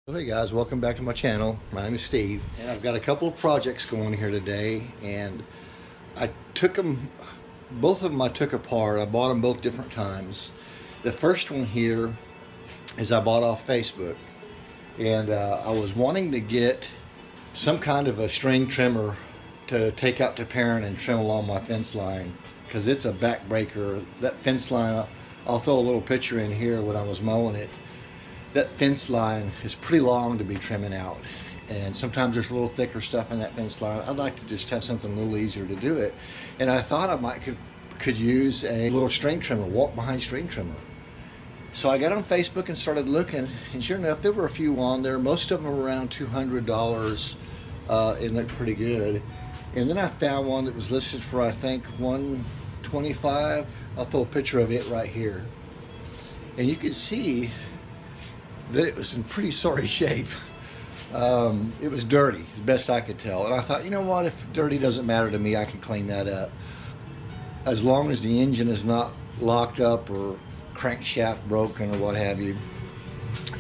Hey guys, welcome back to my channel. My name is Steve, and I've got a couple of projects going here today, and I took them, both of them I took apart. I bought them both different times. The first one here is I bought off Facebook, and I was wanting to get some kind of a string trimmer to take out to parent and trim along my fence line, because it's a backbreaker. That fence line, I'll throw a little picture in here when I was mowing it. That fence line is pretty long to be trimming out, and sometimes there's a little thicker stuff in that fence line. I'd like to just have something a little easier to do it, and I thought I could use a little string trimmer, walk behind string trimmer. So I got on Facebook and started looking, and sure enough there were a few on there. Most of them were around $200. It looked pretty good, and then I found one that was listed for I think $125. I'll throw a picture of it right here, and you can see that it was in pretty sorry shape. It was dirty, as best I could tell. And I thought, you know what, if dirty doesn't matter to me, I can clean that up. As long as the engine is not locked up or crankshaft broken or what have you,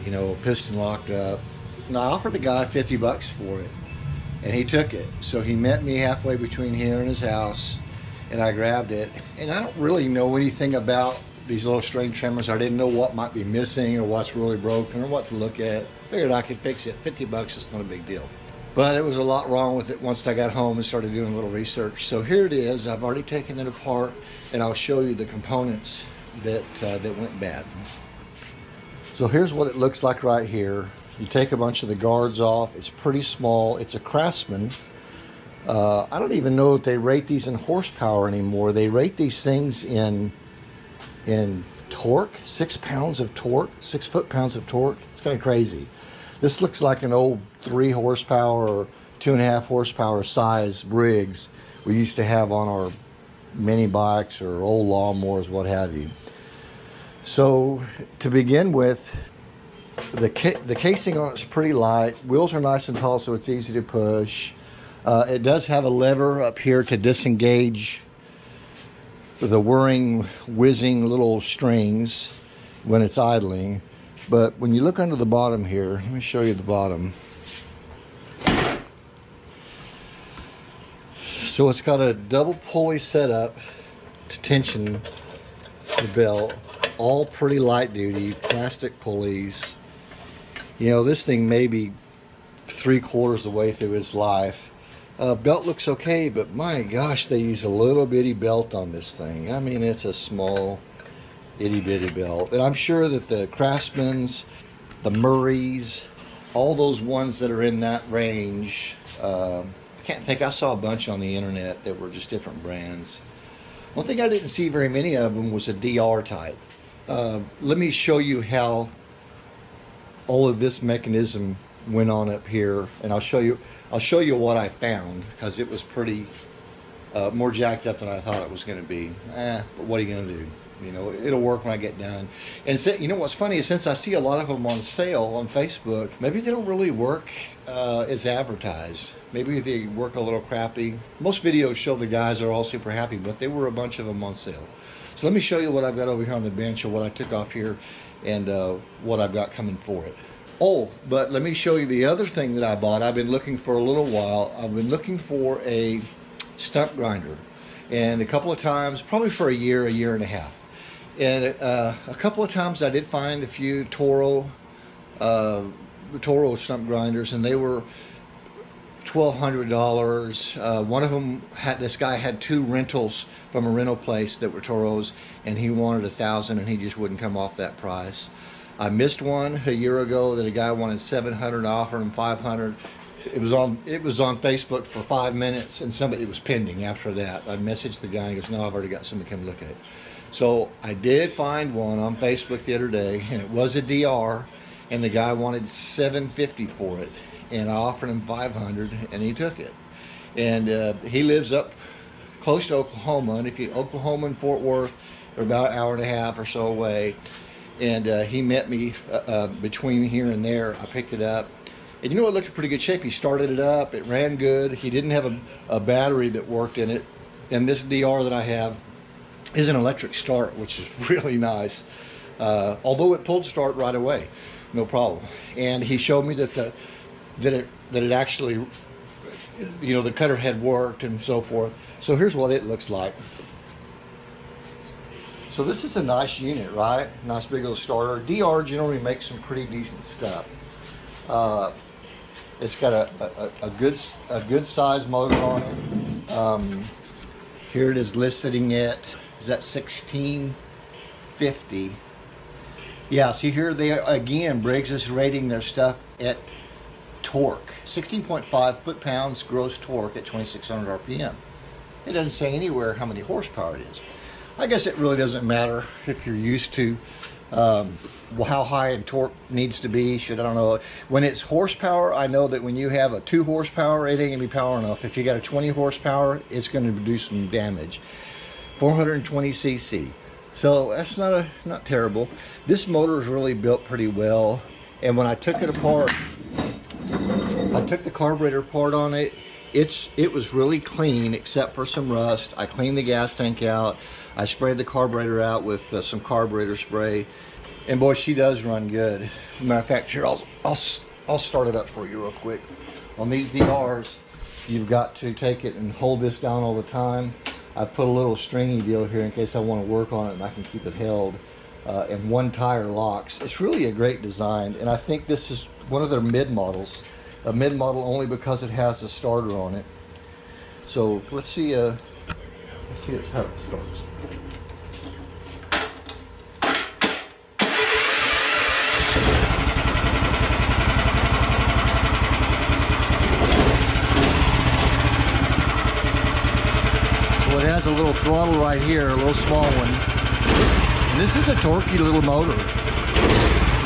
you know, piston locked up. And I offered the guy 50 bucks for it, and he took it. So he met me halfway between here and his house, and I grabbed it. And I don't really know anything about these little string trimmers. I didn't know what might be missing or what's really broken or what to look at. Figured I could fix it. 50 bucks is not a big deal. But it was a lot wrong with it once I got home and started doing a little research. So here it is. I've already taken it apart, and I'll show you the components that went bad. So here's what it looks like right here. You take a bunch of the guards off. It's pretty small. It's a Craftsman. I don't even know if they rate these in horsepower anymore. They rate these things in torque, 6 pounds of torque, 6 foot-pounds of torque. It's kind of crazy. This looks like an old 3 horsepower or 2.5 horsepower size rigs we used to have on our mini bikes or old lawnmowers, what have you. So to begin with, the casing on it's pretty light. Wheels are nice and tall, so it's easy to push. It does have a lever up here to disengage the whizzing little strings when it's idling. But when you look under the bottom here, let me show you the bottom. So it's got a double pulley setup to tension the belt, all pretty light duty plastic pulleys. You know, this thing may be 3/4 the way through its life. Belt looks okay, but my gosh, they use a little bitty belt on this thing. I mean, it's a small itty bitty belt. And I'm sure that the Craftsmans, the Murrays, all those ones that are in that range, I can't think, I saw a bunch on the internet that were just different brands. One thing I didn't see very many of them was a DR type. Let me show you how all of this mechanism went on up here, and I'll show you what I found, because it was pretty more jacked up than I thought it was going to be. But what are you going to do? You know, it'll work when I get done. And so, you know what's funny is, since I see a lot of them on sale on Facebook, maybe they don't really work as advertised. Maybe they work a little crappy. Most videos show the guys are all super happy, but there were a bunch of them on sale. So let me show you what I've got over here on the bench, or what I took off here, and what I've got coming for it. Oh, but let me show you the other thing that I bought. I've been looking for a little while. I've been looking for a stump grinder, and a couple of times, probably for a year and a half. And a couple of times I did find a few Toro stump grinders, and they were $1,200. One of them this guy had 2 rentals from a rental place that were Toros, and he wanted $1,000, and he just wouldn't come off that price. I missed one a year ago that a guy wanted $700. I offered him $500. It was on Facebook for 5 minutes, and it was pending after that. I messaged the guy, and he goes, "No, I've already got somebody come look at it." So I did find one on Facebook the other day, and it was a DR, and the guy wanted $750 for it, and I offered him $500, and he took it. And he lives up close to Oklahoma, and Oklahoma and Fort Worth are about an hour and a half or so away. And he met me between here and there. I picked it up, and you know, it looked in pretty good shape. He started it up, it ran good. He didn't have a battery that worked in it, and this DR that I have is an electric start, which is really nice, although it pulled start right away. no problem. And he showed me that it actually, you know, the cutter had worked and so forth. So here's what it looks like. So this is a nice unit, right? Nice big old starter. DR generally makes some pretty decent stuff. It's got a good size motor on it. Here it is listing it. Is that 1650? Yeah, see here they again, Briggs is rating their stuff at torque. 16.5 foot-pounds gross torque at 2600 RPM. It doesn't say anywhere how many horsepower it is. I guess it really doesn't matter if you're used to how high in torque needs to be. I don't know. When it's horsepower, I know that when you have a 2 horsepower, it ain't gonna be power enough. If you got a 20 horsepower, it's gonna do some damage. 420 cc. So that's not terrible. This motor is really built pretty well. And when I took it apart, I took the carburetor apart on it. It was really clean except for some rust. I cleaned the gas tank out. I sprayed the carburetor out with some carburetor spray, and boy, she does run good. As a matter of fact, here I'll start it up for you real quick. On these DRs, you've got to take it and hold this down all the time. I put a little stringy deal here in case I want to work on it and I can keep it held. And one tire locks. It's really a great design, and I think this is one of their mid models. A mid model only because it has a starter on it. So let's see how it starts. So it has a little throttle right here, a little small one. And this is a torquey little motor.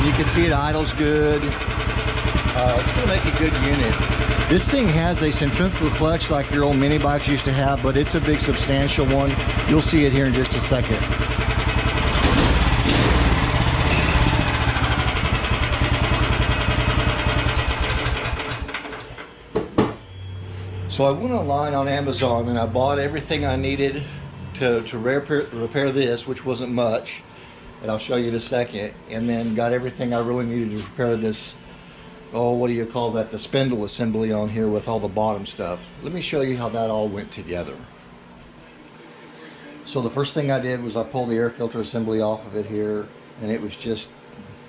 You can see it idles good. It's going to make a good unit. This thing has a centrifugal clutch like your old mini bikes used to have, but it's a big substantial one. You'll see it here in just a second. So I went online on Amazon and I bought everything I needed to repair this, which wasn't much, and I'll show you in a second, and then got everything I really needed to repair this, oh, what do you call that, the spindle assembly on here with all the bottom stuff. Let me show you how that all went together. So the first thing I did was I pulled the air filter assembly off of it here, and it was just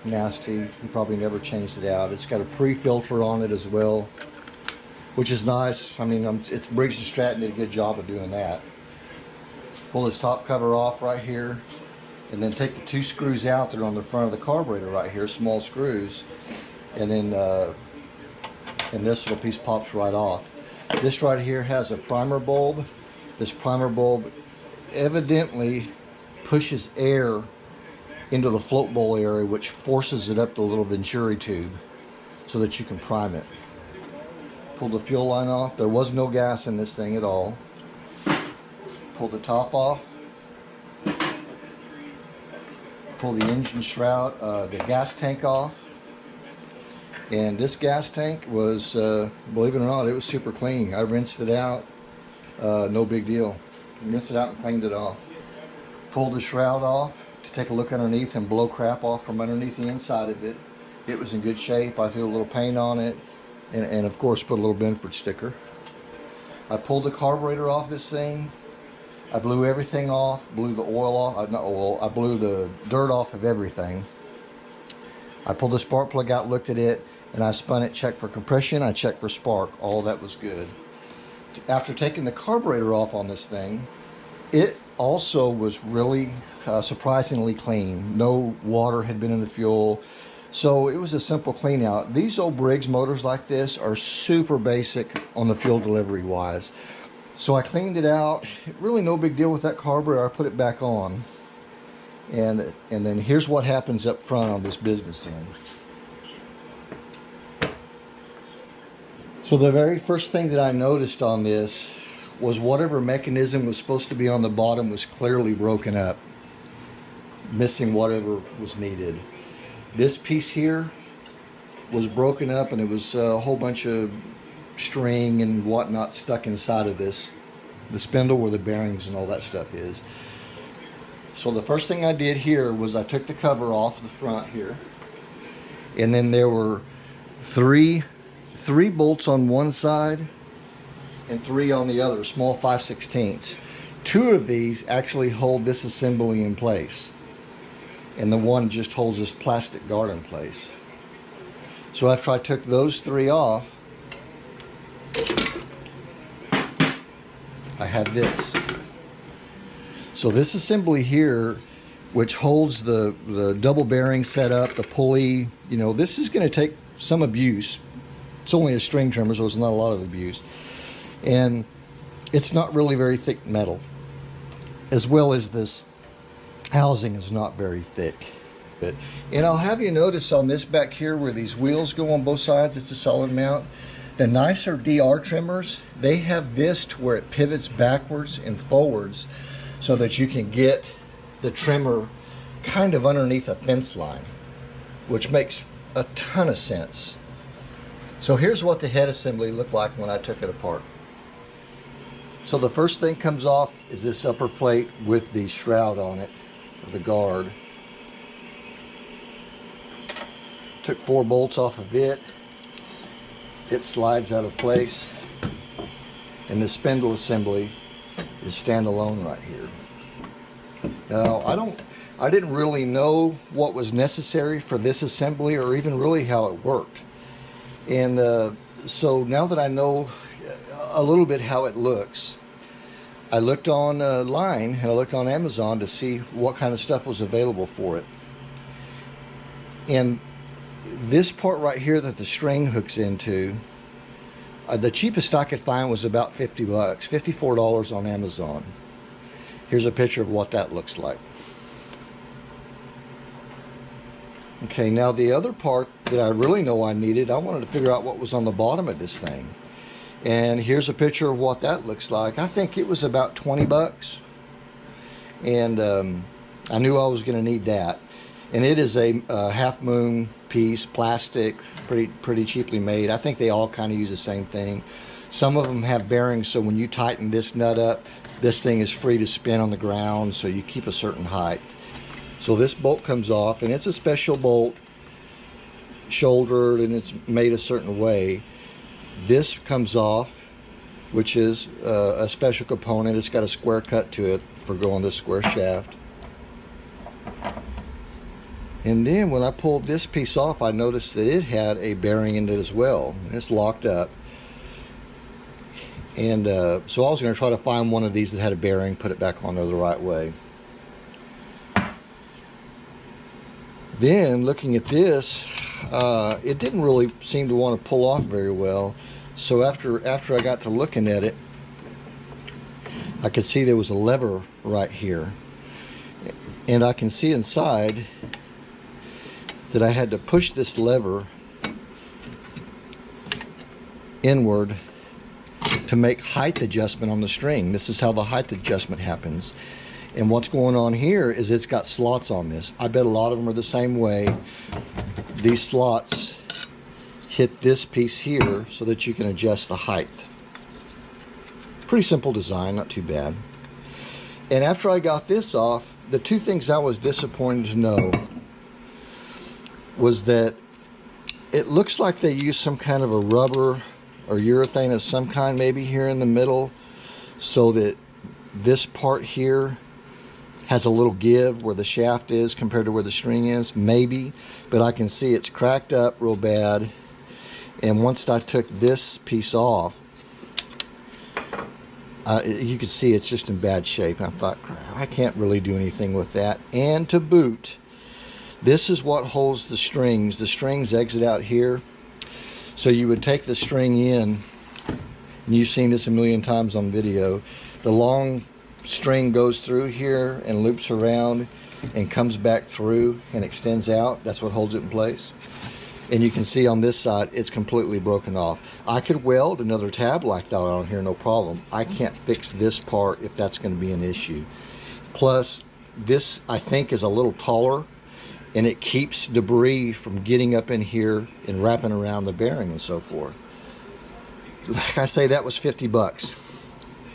nasty. You probably never changed it out. It's got a pre-filter on it as well, which is nice. I mean, it's Briggs & Stratton did a good job of doing that. Pull this top cover off right here, and then take the 2 screws out that are on the front of the carburetor right here, small screws, and then and this little piece pops right off. This right here has a primer bulb. This primer bulb evidently pushes air into the float bowl area, which forces it up the little venturi tube so that you can prime it. Pull the fuel line off. There was no gas in this thing at all. Pull the top off. Pull the engine shroud, the gas tank off. And this gas tank was, believe it or not, it was super clean. I rinsed it out, no big deal. Rinsed it out and cleaned it off. Pulled the shroud off to take a look underneath and blow crap off from underneath the inside of it. It was in good shape. I threw a little paint on it, and of course put a little Benford sticker. I pulled the carburetor off this thing. I blew everything off, blew the oil off, not oil, I blew the dirt off of everything. I pulled the spark plug out, looked at it, and I spun it, checked for compression, I checked for spark, all that was good. After taking the carburetor off on this thing, it also was really surprisingly clean. No water had been in the fuel, so it was a simple clean out. These old Briggs motors like this are super basic on the fuel delivery wise. So I cleaned it out. Really no big deal with that carburetor. I put it back on. And then here's what happens up front on this business end. So the very first thing that I noticed on this was whatever mechanism was supposed to be on the bottom was clearly broken up, missing whatever was needed. This piece here was broken up, and it was a whole bunch of string and whatnot stuck inside of this, the spindle where the bearings and all that stuff is. So the first thing I did here was I took the cover off the front here, And then there were three bolts on one side and 3 on the other, small 5/16. 2 of these actually hold this assembly in place, and the one just holds this plastic guard in place. So after I took those 3 off, I had this. So this assembly here, which holds the double bearing setup, the pulley, you know, this is going to take some abuse. It's only a string trimmer, so it's not a lot of abuse. And it's not really very thick metal, as well as this housing is not very thick. And I'll have you notice on this back here where these wheels go on both sides, it's a solid mount. The nicer DR trimmers, they have this to where it pivots backwards and forwards so that you can get the trimmer kind of underneath a fence line, which makes a ton of sense. So here's what the head assembly looked like when I took it apart. So the first thing comes off is this upper plate with the shroud on it, or the guard. Took 4 bolts off of it. It slides out of place, and the spindle assembly is standalone right here. Now I didn't really know what was necessary for this assembly or even really how it worked, and so now that I know a little bit how it looks, I looked online and I looked on Amazon to see what kind of stuff was available for it. And this part right here that the string hooks into, the cheapest I could find was about $50, $54 on Amazon. Here's a picture of what that looks like. Okay, now the other part that I really know I needed, I wanted to figure out what was on the bottom of this thing. And here's a picture of what that looks like. I think it was about 20 bucks. And I knew I was going to need that. And it is a half moon piece, plastic, pretty cheaply made. I think they all kind of use the same thing. Some of them have bearings, so when you tighten this nut up, this thing is free to spin on the ground, so you keep a certain height. So this bolt comes off, and it's a special bolt, shouldered, and it's made a certain way. This comes off, which is a special component. It's got a square cut to it for going this square shaft. And then when I pulled this piece off, I noticed that it had a bearing in it as well. It's locked up. And so I was going to try to find one of these that had a bearing, put it back on there the right way. Then looking at this, it didn't really seem to want to pull off very well. So after I got to looking at it, I could see there was a lever right here. And I can see inside that I had to push this lever inward to make height adjustment on the string. This is how the height adjustment happens. And what's going on here is it's got slots on this. I bet a lot of them are the same way. These slots hit this piece here so that you can adjust the height. Pretty simple design, not too bad. And after I got this off, the 2 things I was disappointed to know was that it looks like they used some kind of a rubber or urethane of some kind maybe here in the middle, so that this part here has a little give where the shaft is compared to where the string is, maybe, but I can see it's cracked up real bad. And once I took this piece off, you can see it's just in bad shape. And I thought, I can't really do anything with that. And to boot, this is what holds the strings. The strings exit out here. So you would take the string in, and you've seen this a million times on video. The long string goes through here and loops around and comes back through and extends out. That's what holds it in place. And you can see on this side, it's completely broken off. I could weld another tab like that on here, no problem. I can't fix this part if that's going to be an issue. Plus, this, I think, is a little taller, and it keeps debris from getting up in here and wrapping around the bearing and so forth. Like I say, that was 50 bucks.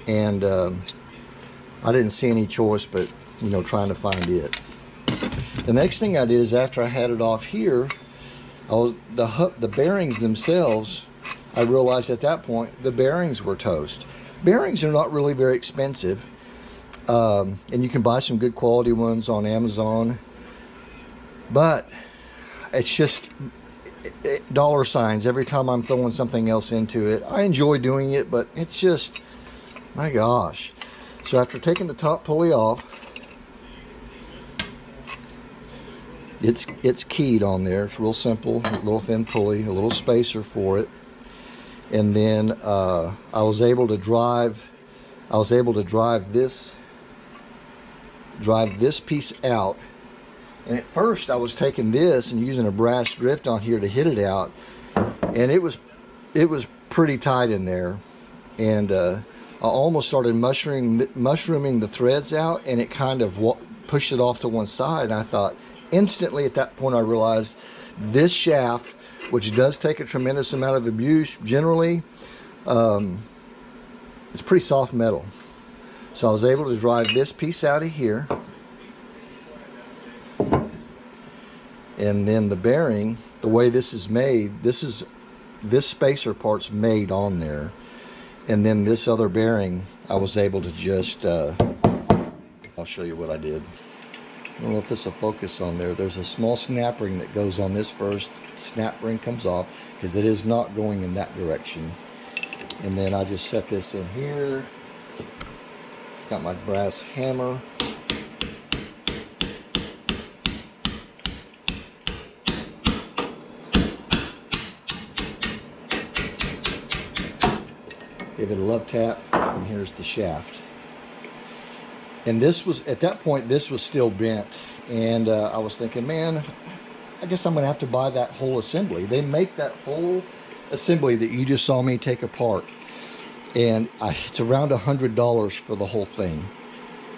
And I didn't see any choice but, trying to find it. The next thing I did is after I had it off here, The bearings themselves, I realized at that point the bearings were toast. Bearings are not really very expensive, and you can buy some good quality ones on Amazon, but it's just dollar signs every time I'm throwing something else into it. I enjoy doing it, but it's just, my gosh. So after taking the top pulley off, it's keyed on there. It's real simple, a little thin pulley, a little spacer for it. And then I was able to drive this piece out. And at first I was taking this and using a brass drift on here to hit it out, and it was pretty tight in there, and I almost started mushrooming the threads out, and it kind of pushed it off to one side. And I thought, instantly at that point I realized this shaft, which does take a tremendous amount of abuse generally, it's pretty soft metal. So I was able to drive this piece out of here, and then the bearing, the way this is made, this spacer part's made on there, and then this other bearing I was able to just I'll show you what I did. I don't know if this will focus on there. There's a small snap ring that goes on this first. Snap ring comes off because it is not going in that direction. And then I just set this in here. Got my brass hammer. Give it a love tap, and here's the shaft. And this was, at that point, this was still bent. And I was thinking, man, I guess I'm going to have to buy that whole assembly. They make that whole assembly that you just saw me take apart. And it's around $100 for the whole thing.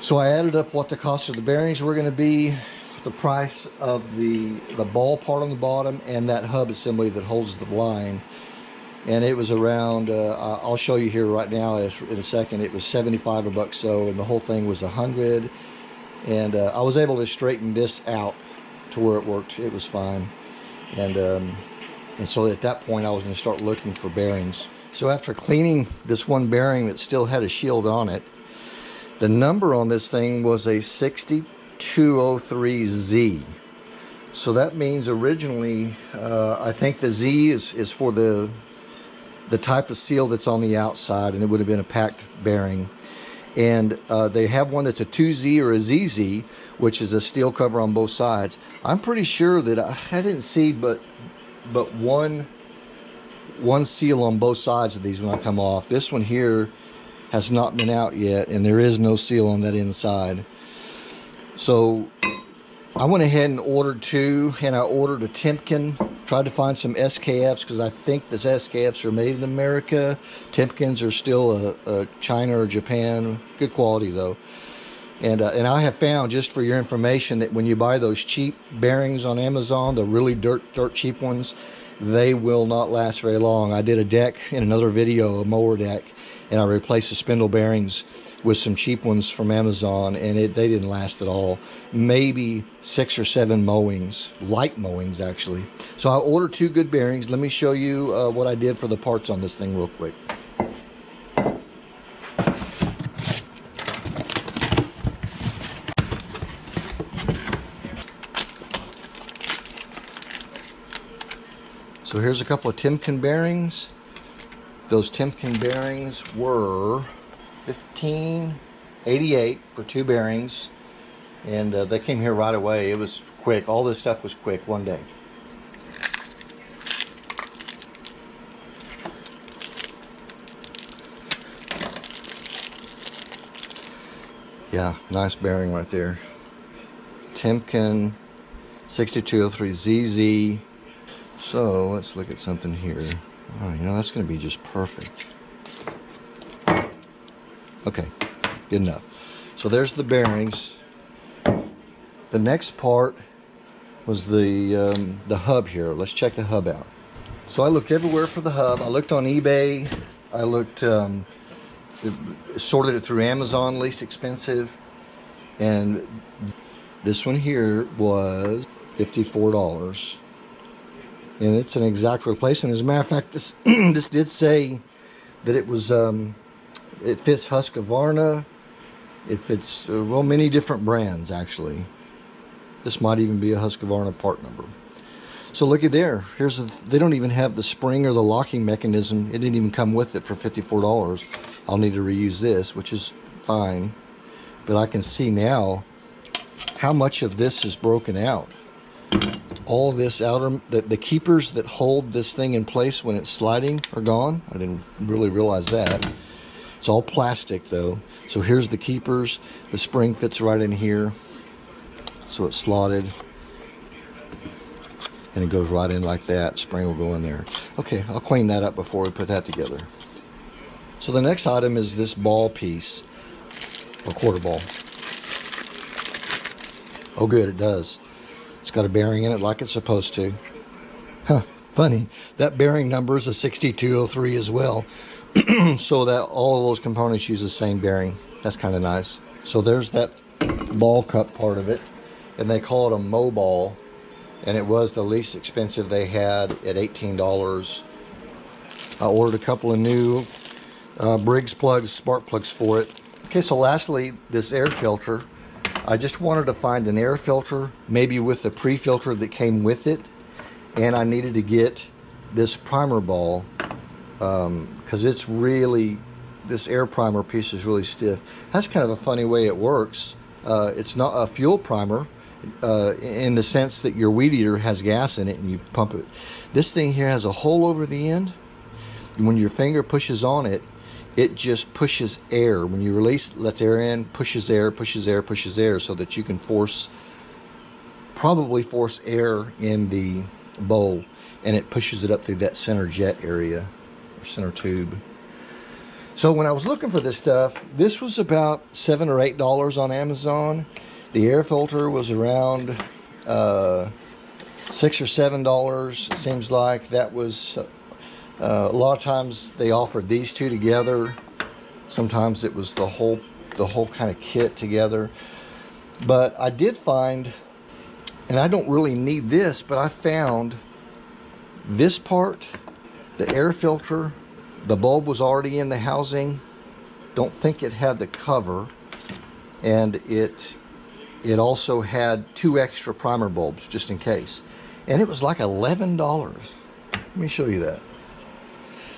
So I added up what the cost of the bearings were going to be, the price of the ball part on the bottom, and that hub assembly that holds the line. And it was around, I'll show you here right now in a second, it was 75 a buck so, and the whole thing was 100. And I was able to straighten this out to where it worked. It was fine. And so at that point I was going to start looking for bearings. So after cleaning this one bearing that still had a shield on it, the number on this thing was a 6203Z. So that means originally, I think the Z is for the type of seal that's on the outside, and it would have been a packed bearing. And they have one that's a 2Z or a ZZ, which is a steel cover on both sides. I'm pretty sure that I didn't see but one seal on both sides of these when I come off. This one here has not been out yet, and there is no seal on that inside. So I went ahead and ordered two, and I ordered a Timken. Tried to find some SKFs because I think the SKFs are made in America. Timkens are still a China or Japan. Good quality though. And I have found, just for your information, that when you buy those cheap bearings on Amazon, the really dirt cheap ones, they will not last very long. I did a deck in another video, a mower deck, and I replaced the spindle bearings with some cheap ones from Amazon, and they didn't last at all. Maybe 6 or 7 mowings, light mowings actually. So I ordered 2 good bearings. Let me show you what I did for the parts on this thing real quick. So here's a couple of Timken bearings. Those Timken bearings were $15.88 for 2 bearings, and they came here right away. It was quick. All this stuff was quick, one day. Yeah, nice bearing right there. Timken 6203ZZ. So let's look at something here. Oh, you know, that's going to be just perfect. Okay, good enough. So there's the bearings. The next part was the hub here. Let's check the hub out. So I looked everywhere for the hub. I looked on eBay. I looked, sorted it through Amazon, least expensive. And this one here was $54. and it's an exact replacement. As a matter of fact, this this did say that it was it fits Husqvarna. It fits well, many different brands actually. This might even be a Husqvarna part number. So look at there. They don't even have the spring or the locking mechanism. It didn't even come with it for $54. I'll need to reuse this, which is fine. But I can see now how much of this is broken out. All this outer, the keepers that hold this thing in place when it's sliding are gone. I didn't really realize that. It's all plastic though. So here's the keepers. The spring fits right in here. So it's slotted. And it goes right in like that. Spring will go in there. Okay, I'll clean that up before we put that together. So the next item is this ball piece, or quarter ball. Oh good, it does. It's got a bearing in it like it's supposed to. Huh, funny. That bearing number is a 6203 as well. So that all of those components use the same bearing. That's kind of nice. So there's that ball cup part of it. And they call it a Mo ball. And it was the least expensive they had at $18. I ordered a couple of new Briggs plugs, spark plugs for it. Okay, so lastly, this air filter. I just wanted to find an air filter, maybe with the pre-filter that came with it. And I needed to get this primer ball because it's really, this air primer piece is really stiff. That's kind of a funny way it works. It's not a fuel primer. In the sense that your weed eater has gas in it and you pump it. This thing here has a hole over the end. And when your finger pushes on it, it just pushes air. When you release, lets air in, pushes air, pushes air, pushes air, so that you can probably force air in the bowl, and it pushes it up through that center jet area, or center tube. So when I was looking for this stuff, this was about $7 or $8 on Amazon. The air filter was around $6 or $7. It seems like that was a lot of times they offered these two together. Sometimes it was the whole kind of kit together. But I did find, and I don't really need this, but I found this part, the air filter. The bulb was already in the housing. Don't think it had the cover, and it also had 2 extra primer bulbs just in case. And it was like $11. Let me show you that.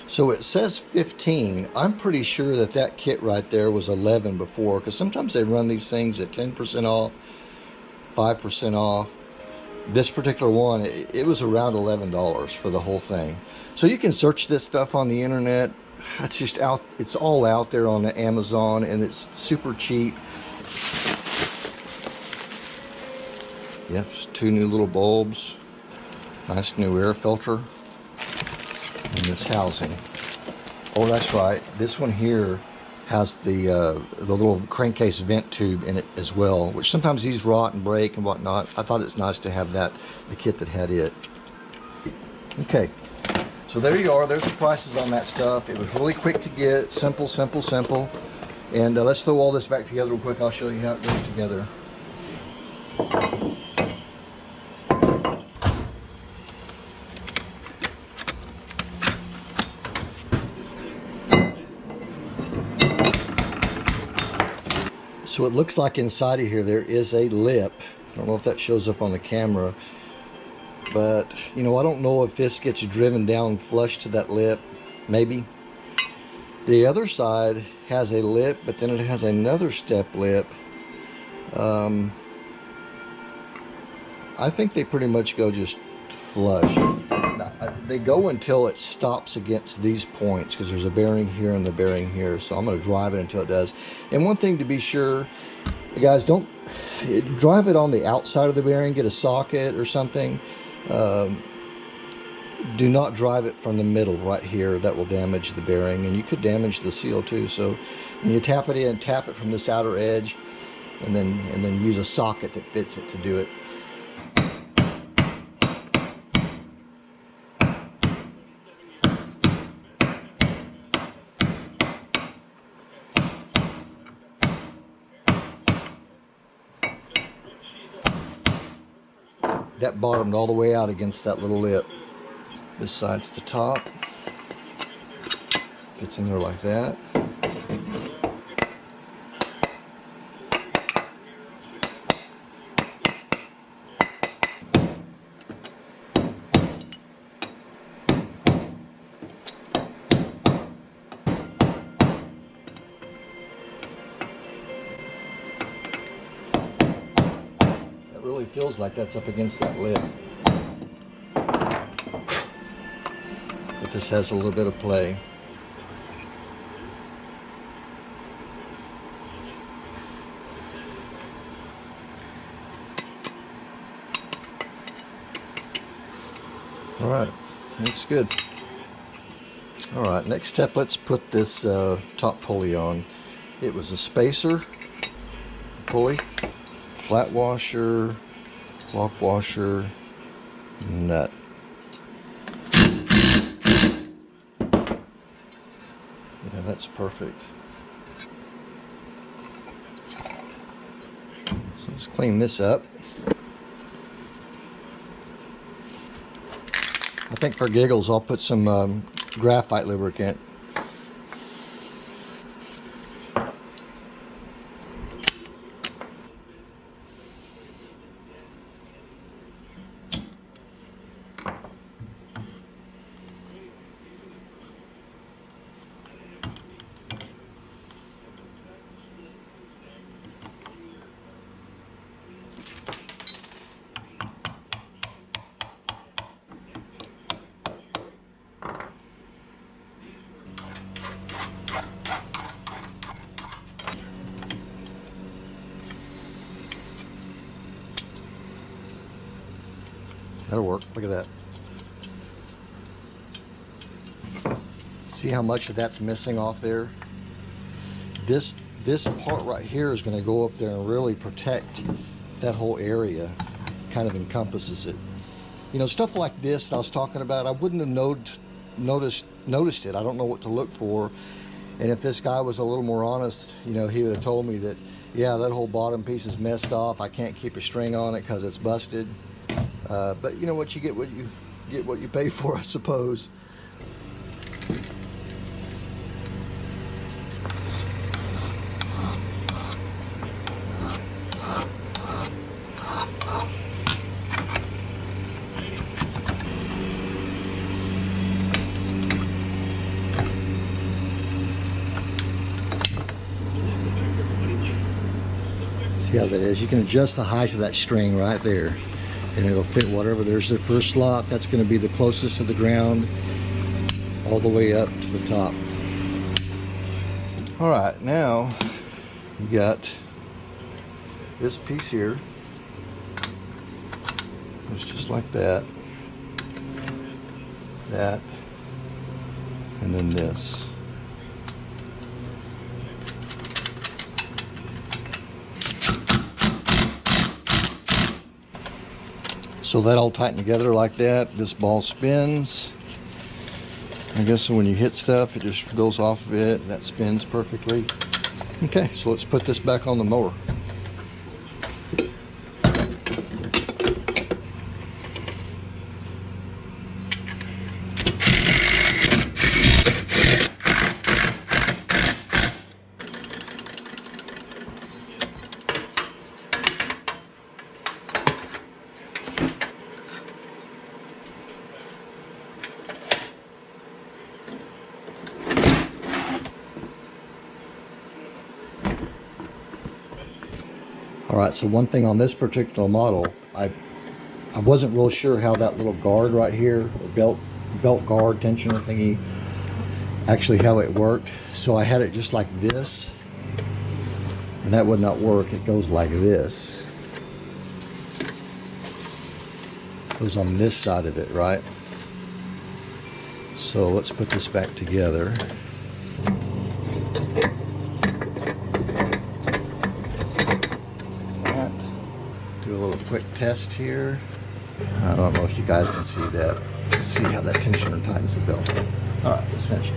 So it says 15. I'm pretty sure that kit right there was 11 before, because sometimes they run these things at 10% off, 5% off. This particular one, it was around $11 for the whole thing. So you can search this stuff on the internet. It's just out, it's all out there on the Amazon, and it's super cheap. Yep, 2 new little bulbs, nice new air filter, and this housing. Oh, that's right. This one here has the little crankcase vent tube in it as well, which sometimes these rot and break and whatnot. I thought it's nice to have that, the kit that had it. Okay, so there you are. There's the prices on that stuff. It was really quick to get, simple, simple, simple. And let's throw all this back together real quick. I'll show you how it goes together. So it looks like inside of here there is a lip. I don't know if that shows up on the camera, but you know, I don't know if this gets driven down flush to that lip. Maybe. The other side has a lip, but then it has another step lip. I think they pretty much go just flush. They go until it stops against these points, because there's a bearing here and the bearing here. So I'm going to drive it until it does. And one thing to be sure, guys, don't drive it on the outside of the bearing. Get a socket or something. Do not drive it from the middle right here. That will damage the bearing, and you could damage the seal too. So when you tap it in, tap it from this outer edge, and then use a socket that fits it to do it. That bottomed all the way out against that little lip. This side's the top. Gets in there like that. It really feels like that's up against that lid. But this has a little bit of play. All right, looks good. All right, next step, let's put this top pulley on. It was a spacer pulley, flat washer, lock washer, nut. Yeah, that's perfect. So let's clean this up. I think for giggles, I'll put some graphite lubricant. That'll work. Look at that. See how much of that's missing off there? This part right here is going to go up there and really protect that whole area. Kind of encompasses it. You know, stuff like this that I was talking about, I wouldn't have noticed it. I don't know what to look for. And if this guy was a little more honest, you know, he would have told me that, yeah, that whole bottom piece is messed off. I can't keep a string on it because it's busted. But you know what, you get what you pay for, I suppose. See how that is? You can adjust the height of that string right there, and it'll fit whatever. There's the first slot. That's going to be the closest to the ground, all the way up to the top. All right, now you got this piece here. It's just like that, that, and then this. So that all tightened together like that. This ball spins. I guess when you hit stuff, it just goes off of it, and that spins perfectly. Okay, so let's put this back on the mower. Alright, so one thing on this particular model, I wasn't real sure how that little guard right here, belt guard tensioner thingy, actually how it worked. So I had it just like this, and that would not work. It goes like this. It goes on this side of it, right? So let's put this back together. Do a little quick test here. I don't know if you guys can see that. Let's see how that tensioner tightens the belt. All right, let's finish.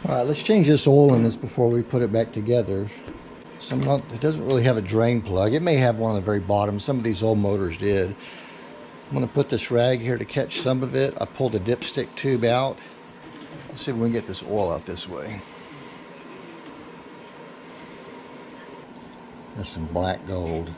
All right, let's change this oil in this before we put it back together. It doesn't really have a drain plug. It may have one on the very bottom. Some of these old motors did. I'm going to put this rag here to catch some of it. I pulled the dipstick tube out. Let's see if we can get this oil out this way. That's some black gold.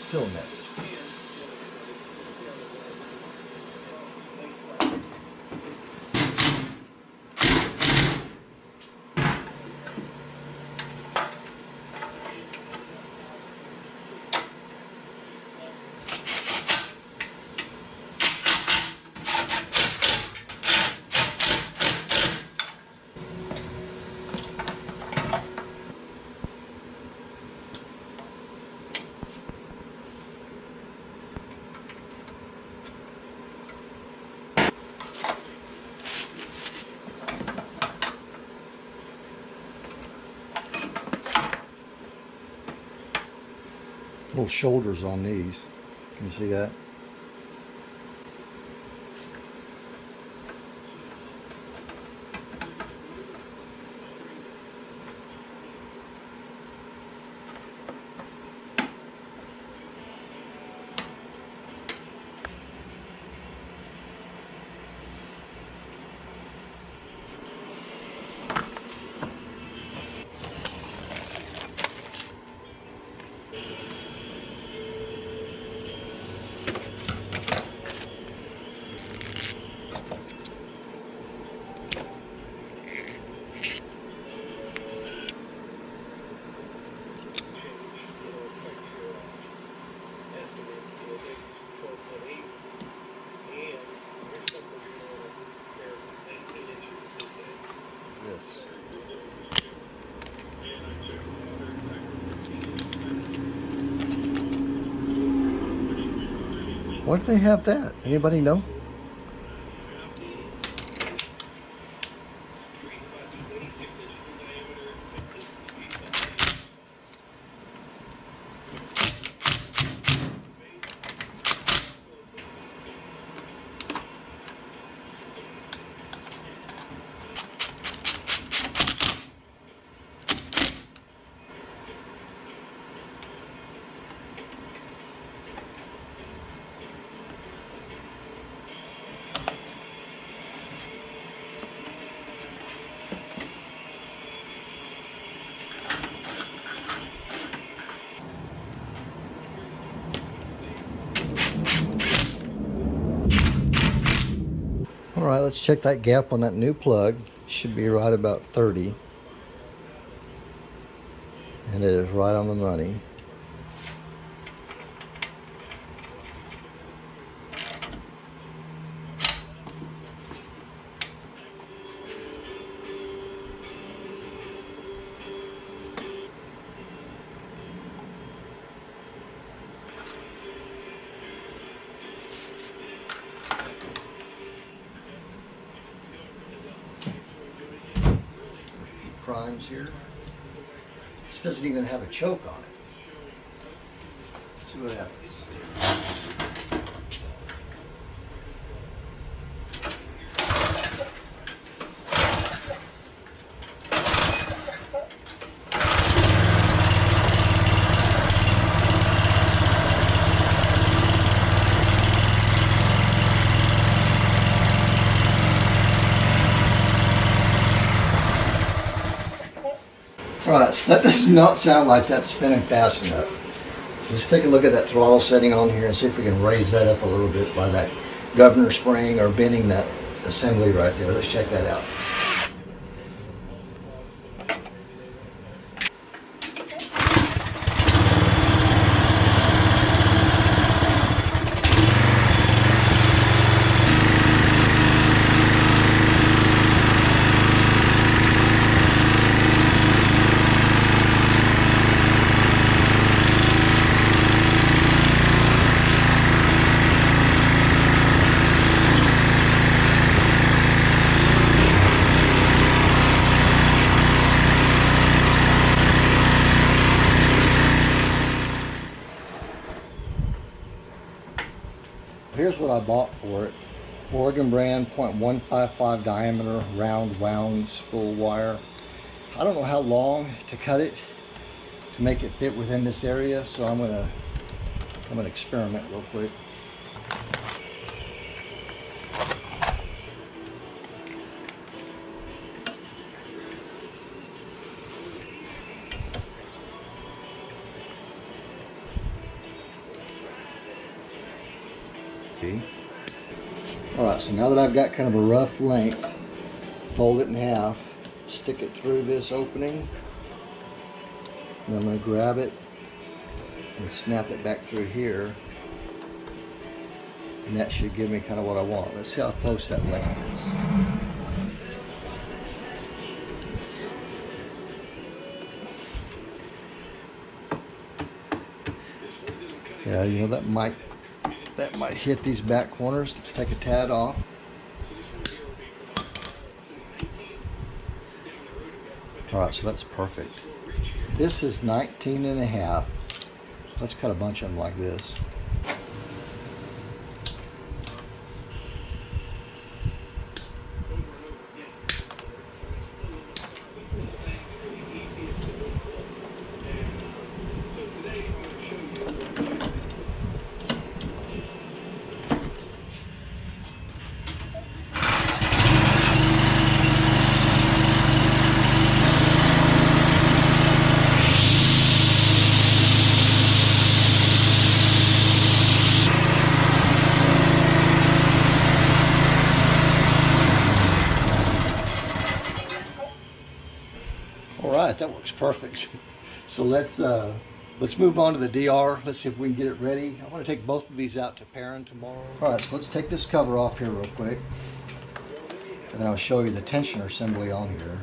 Still a mess. Little shoulders on these. Can you see that? Why do they have that? Anybody know? All right, let's check that gap on that new plug. Should be right about 30. And it is right on the money. Primes here. This doesn't even have a choke on it. Let's see what happens. Alright, so that does not sound like that's spinning fast enough. So let's take a look at that throttle setting on here and see if we can raise that up a little bit by that governor spring or bending that assembly right there. Let's check that out. I bought for it. Oregon brand, 0.155 diameter, round wound spool wire. I don't know how long to cut it to make it fit within this area, so I'm gonna experiment real quick. Alright, so now that I've got kind of a rough length, fold it in half, stick it through this opening, and I'm going to grab it and snap it back through here, and that should give me kind of what I want. Let's see how close that length is. Yeah, you know, that might hit these back corners. Let's take a tad off. All right, so that's perfect. This is 19.5. Let's cut a bunch of them like this. Alright, that works perfect. So let's move on to the DR. Let's see if we can get it ready. I want to take both of these out to pairing tomorrow. Alright, so let's take this cover off here real quick. And then I'll show you the tensioner assembly on here.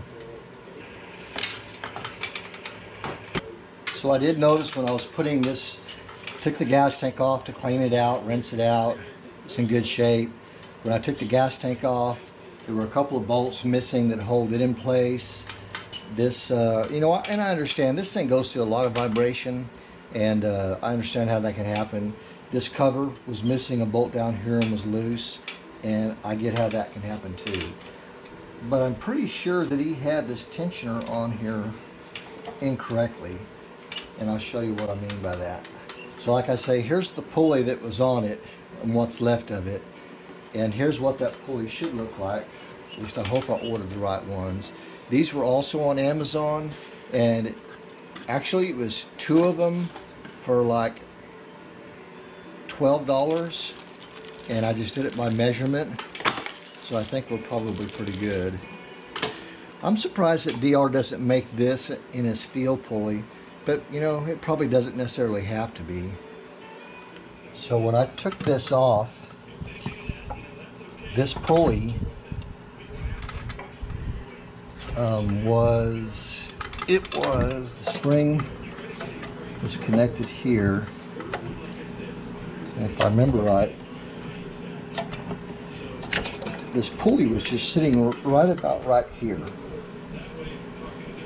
So I did notice when I was putting this, took the gas tank off to clean it out, rinse it out. It's in good shape. When I took the gas tank off, there were a couple of bolts missing that hold it in place. This, you know, and I understand this thing goes through a lot of vibration, and I understand how that can happen. This cover was missing a bolt down here and was loose, and I get how that can happen too. But I'm pretty sure that he had this tensioner on here incorrectly, and I'll show you what I mean by that. So like I say, here's the pulley that was on it and what's left of it, and here's what that pulley should look like. At least I hope I ordered the right ones. These were also on Amazon, and actually it was 2 of them for like $12, and I just did it by measurement, so I think we're probably pretty good. I'm surprised that DR doesn't make this in a steel pulley, but you know, it probably doesn't necessarily have to be. So when I took this off, this pulley the spring was connected here, and if I remember right, this pulley was just sitting right about right here,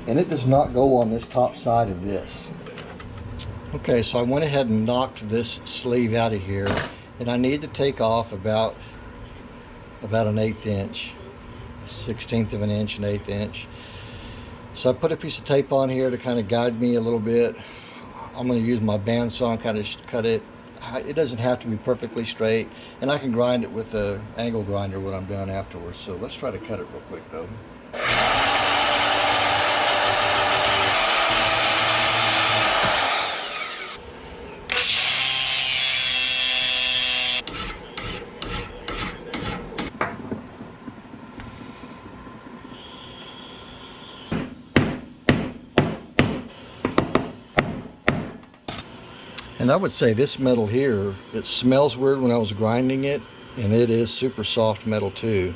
and it does not go on this top side of this. Okay, so I went ahead and knocked this sleeve out of here, and I need to take off about an 1/8 inch, 1/16 of an inch, an 1/8 inch. So I put a piece of tape on here to kind of guide me a little bit. I'm going to use my bandsaw and kind of cut it. It doesn't have to be perfectly straight, and I can grind it with the angle grinder when I'm done afterwards. So let's try to cut it real quick though. And I would say this metal here, it smells weird when I was grinding it, and it is super soft metal too.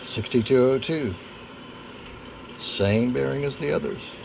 6202. Same bearing as the others.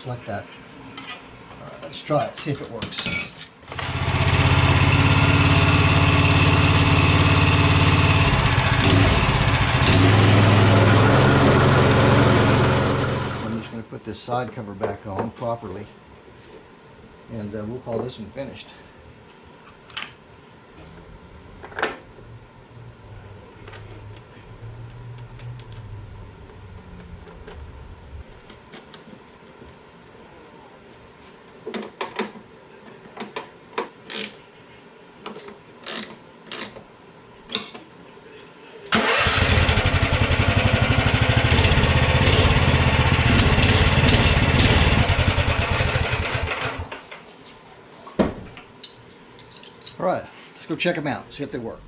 just like that. All right, let's try it, see if it works. I'm just going to put this side cover back on properly, and we'll call this one finished. All right, let's go check them out, see if they work.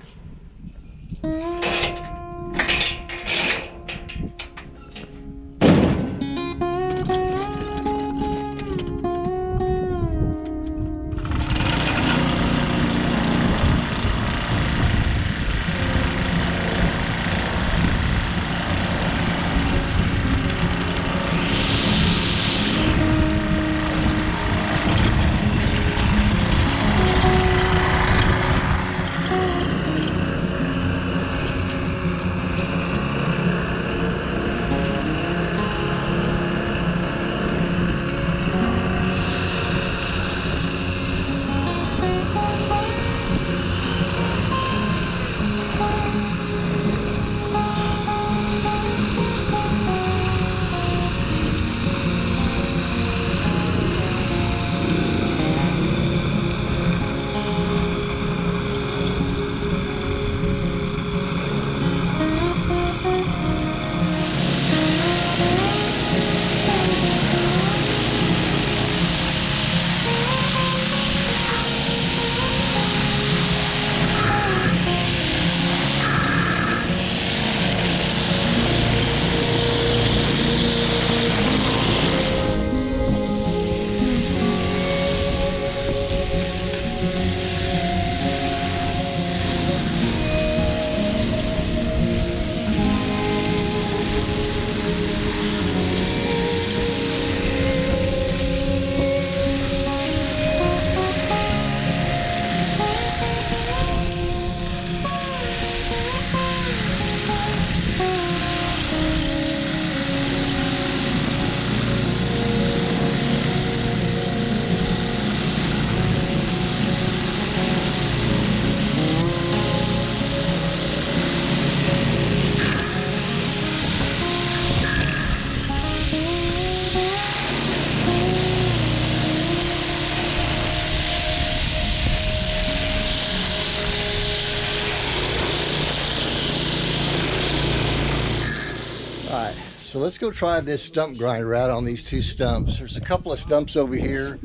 Alright, so let's go try this stump grinder out on these two stumps. There's a couple of stumps over here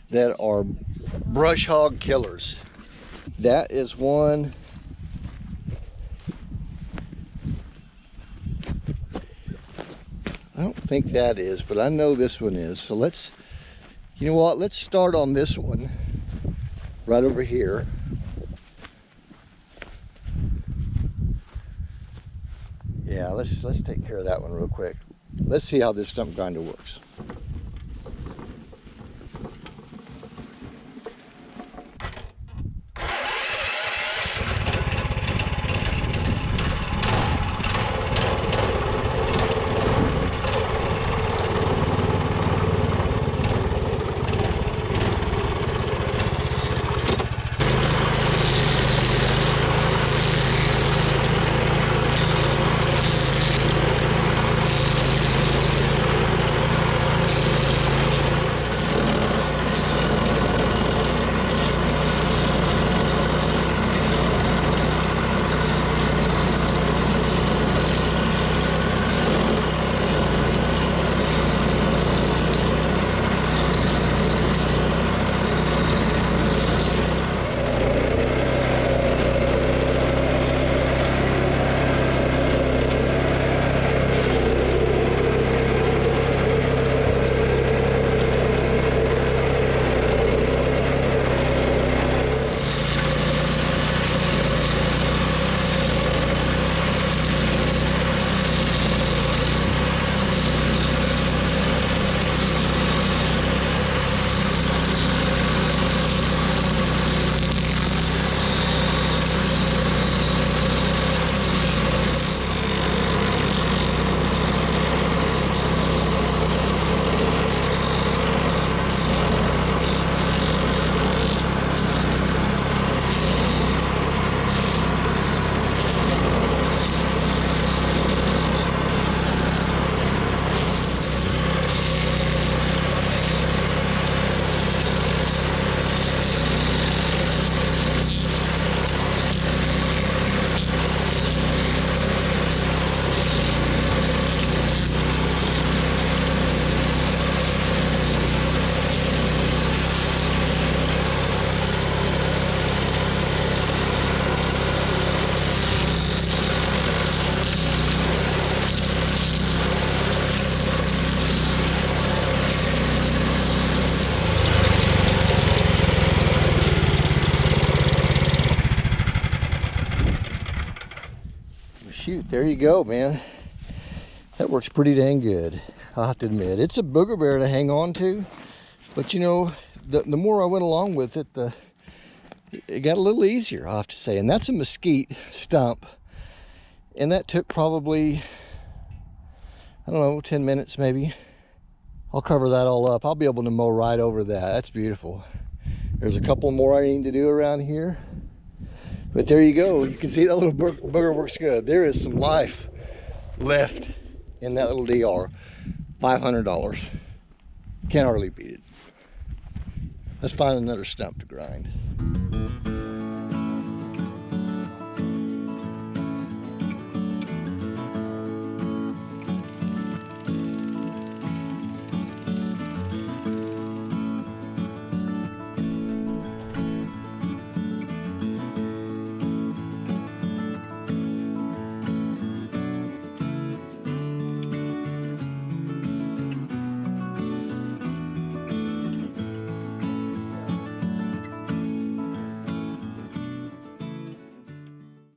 that are brush hog killers. That is one. I don't think that is, but I know this one is. So let's, you know what, let's start on this one right over here. Yeah, let's take care of that one real quick. Let's see how this stump grinder works. there you go, man. That works pretty dang good, I'll have to admit. It's a booger bear to hang on to, but you know, the more I went along with it, it got a little easier, I'll have to say. And that's a mesquite stump, and that took probably, I don't know, 10 minutes maybe. I'll cover that all up. I'll be able to mow right over that. That's beautiful. There's a couple more I need to do around here, but there you go. You can see that little booger works good. There is some life left in that little DR. $500. Can't hardly beat it. Let's find another stump to grind.